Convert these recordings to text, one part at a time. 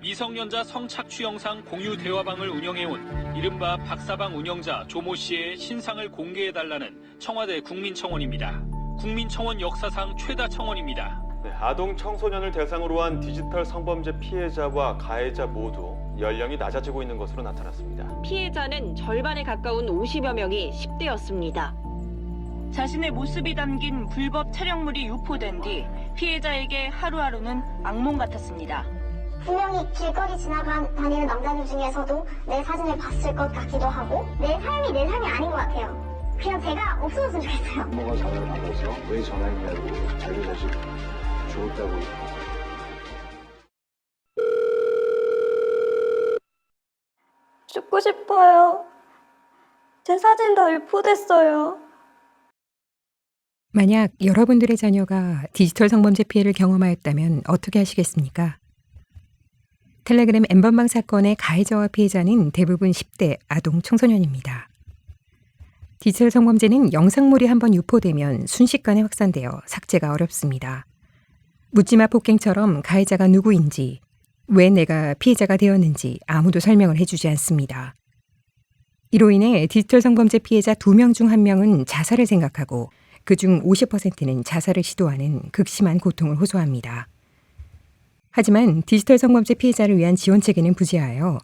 미성년자 성착취 영상 공유 대화방을 운영해온 이른바 박사방 운영자 조모 씨의 신상을 공개해달라는 청와대 국민청원입니다. 국민청원 역사상 최다 청원입니다. 네, 아동 청소년을 대상으로 한 디지털 성범죄 피해자와 가해자 모두 연령이 낮아지고 있는 것으로 나타났습니다. 피해자는 절반에 가까운 50여 명이 10대였습니다. 자신의 모습이 담긴 불법 촬영물이 유포된 뒤 피해자에게 하루하루는 악몽 같았습니다. 분명히 길거리 다니는 남자들 중에서도 내 사진을 봤을 것 같기도 하고 내 삶이 아닌 것 같아요. 그냥 제가 없어졌으면 좋겠어요. 엄마가 전화를 받아서 왜 전화했냐고 자기 자식 죽었다고. 죽고 싶어요. 제 사진 다 유포됐어요. 만약 여러분들의 자녀가 디지털 성범죄 피해를 경험하였다면 어떻게 하시겠습니까? 텔레그램 N번방 사건의 가해자와 피해자는 대부분 10대 아동 청소년입니다. 디지털 성범죄는 영상물이 한번 유포되면 순식간에 확산되어 삭제가 어렵습니다. 묻지마 폭행처럼 가해자가 누구인지, 왜 내가 피해자가 되었는지 아무도 설명을 해주지 않습니다. 이로 인해 디지털 성범죄 피해자 2명 중 1명은 자살을 생각하고 그중 50%는 자살을 시도하는 극심한 고통을 호소합니다. 하지만 디지털 성범죄 피해자를 위한 지원체계는 부재하여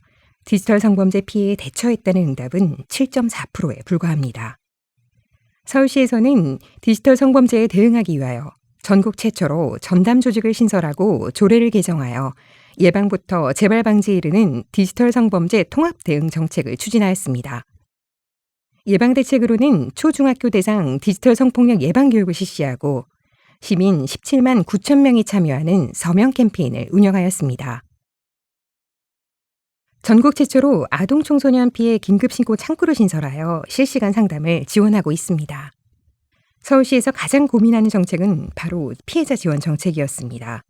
디지털 성범죄 피해에 대처했다는 응답은 7.4%에 불과합니다. 서울시에서는 디지털 성범죄에 대응하기 위하여 전국 최초로 전담 조직을 신설하고 조례를 개정하여 예방부터 재발 방지에 이르는 디지털 성범죄 통합 대응 정책을 추진하였습니다. 예방 대책으로는 초중학교 대상 디지털 성폭력 예방 교육을 실시하고 시민 17만 9천 명이 참여하는 서명 캠페인을 운영하였습니다. 전국 최초로 아동 청소년 피해 긴급신고 창구를 신설하여 실시간 상담을 지원하고 있습니다. 서울시에서 가장 고민하는 정책은 바로 피해자 지원 정책이었습니다.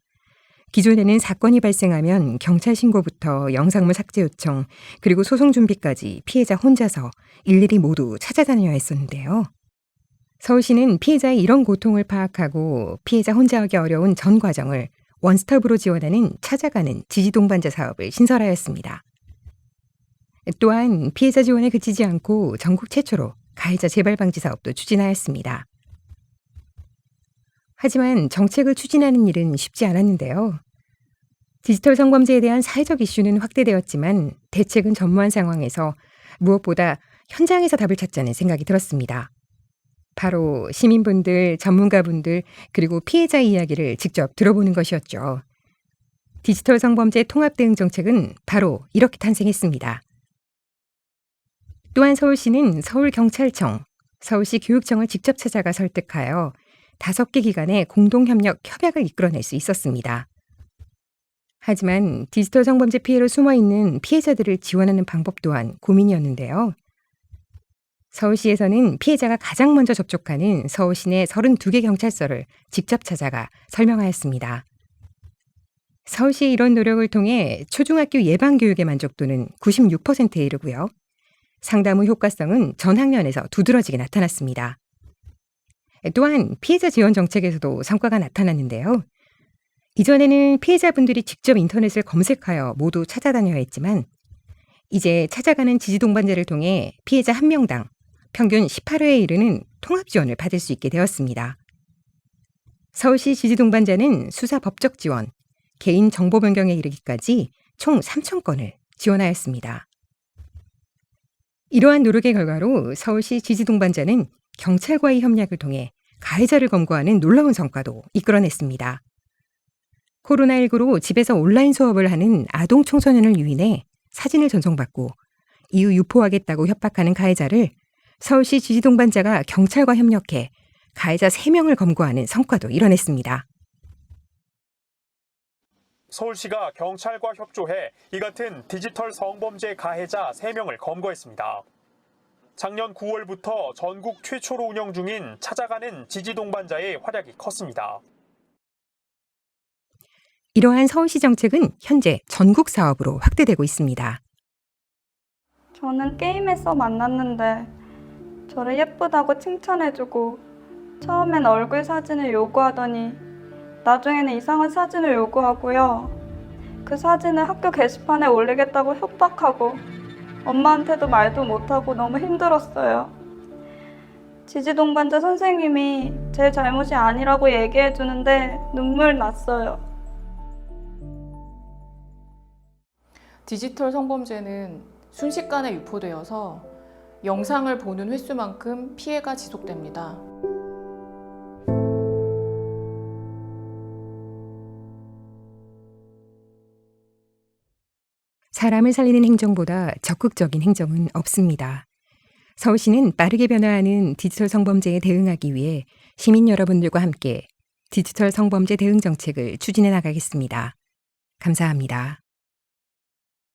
기존에는 사건이 발생하면 경찰 신고부터 영상물 삭제 요청, 그리고 소송 준비까지 피해자 혼자서 일일이 모두 찾아다녀야 했었는데요. 서울시는 피해자의 이런 고통을 파악하고 피해자 혼자 하기 어려운 전 과정을 원스톱으로 지원하는 찾아가는 지지동반자 사업을 신설하였습니다. 또한 피해자 지원에 그치지 않고 전국 최초로 가해자 재발 방지 사업도 추진하였습니다. 하지만 정책을 추진하는 일은 쉽지 않았는데요. 디지털 성범죄에 대한 사회적 이슈는 확대되었지만 대책은 전무한 상황에서 무엇보다 현장에서 답을 찾자는 생각이 들었습니다. 바로 시민분들, 전문가분들, 그리고 피해자의 이야기를 직접 들어보는 것이었죠. 디지털 성범죄 통합 대응 정책은 바로 이렇게 탄생했습니다. 또한 서울시는 서울경찰청, 서울시 교육청을 직접 찾아가 설득하여 5개 기관의 공동협력 협약을 이끌어낼 수 있었습니다. 하지만 디지털 성범죄 피해로 숨어있는 피해자들을 지원하는 방법 또한 고민이었는데요. 서울시에서는 피해자가 가장 먼저 접촉하는 서울시 내 32개 경찰서를 직접 찾아가 설명하였습니다. 서울시의 이런 노력을 통해 초중학교 예방교육의 만족도는 96%에 이르고요. 상담 후 효과성은 전 학년에서 두드러지게 나타났습니다. 또한 피해자 지원 정책에서도 성과가 나타났는데요. 이전에는 피해자분들이 직접 인터넷을 검색하여 모두 찾아다녀야 했지만 이제 찾아가는 지지동반자를 통해 피해자 1명당 평균 18회에 이르는 통합 지원을 받을 수 있게 되었습니다. 서울시 지지동반자는 수사 법적 지원, 개인 정보 변경에 이르기까지 총 3,000건을 지원하였습니다. 이러한 노력의 결과로 서울시 지지동반자는 경찰과의 협력을 통해 가해자를 검거하는 놀라운 성과도 이끌어냈습니다. 코로나19로 집에서 온라인 수업을 하는 아동 청소년을 유인해 사진을 전송받고 이후 유포하겠다고 협박하는 가해자를 서울시 지지동반자가 경찰과 협력해 가해자 3명을 검거하는 성과도 이뤄냈습니다. 서울시가 경찰과 협조해 이 같은 디지털 성범죄 가해자 3명을 검거했습니다. 작년 9월부터 전국 최초로 운영 중인 찾아가는 지지동반자의 활약이 컸습니다. 이러한 서울시 정책은 현재 전국 사업으로 확대되고 있습니다. 저는 게임에서 만났는데 저를 예쁘다고 칭찬해주고 처음엔 얼굴 사진을 요구하더니 나중에는 이상한 사진을 요구하고요. 그 사진을 학교 게시판에 올리겠다고 협박하고 엄마한테도 말도 못하고 너무 힘들었어요. 지지동반자 선생님이 제 잘못이 아니라고 얘기해 주는데 눈물 났어요. 디지털 성범죄는 순식간에 유포되어서 영상을 보는 횟수만큼 피해가 지속됩니다. 사람을 살리는 행정보다 적극적인 행정은 없습니다. 서울시는 빠르게 변화하는 디지털 성범죄에 대응하기 위해 시민 여러분들과 함께 디지털 성범죄 대응 정책을 추진해 나가겠습니다. 감사합니다.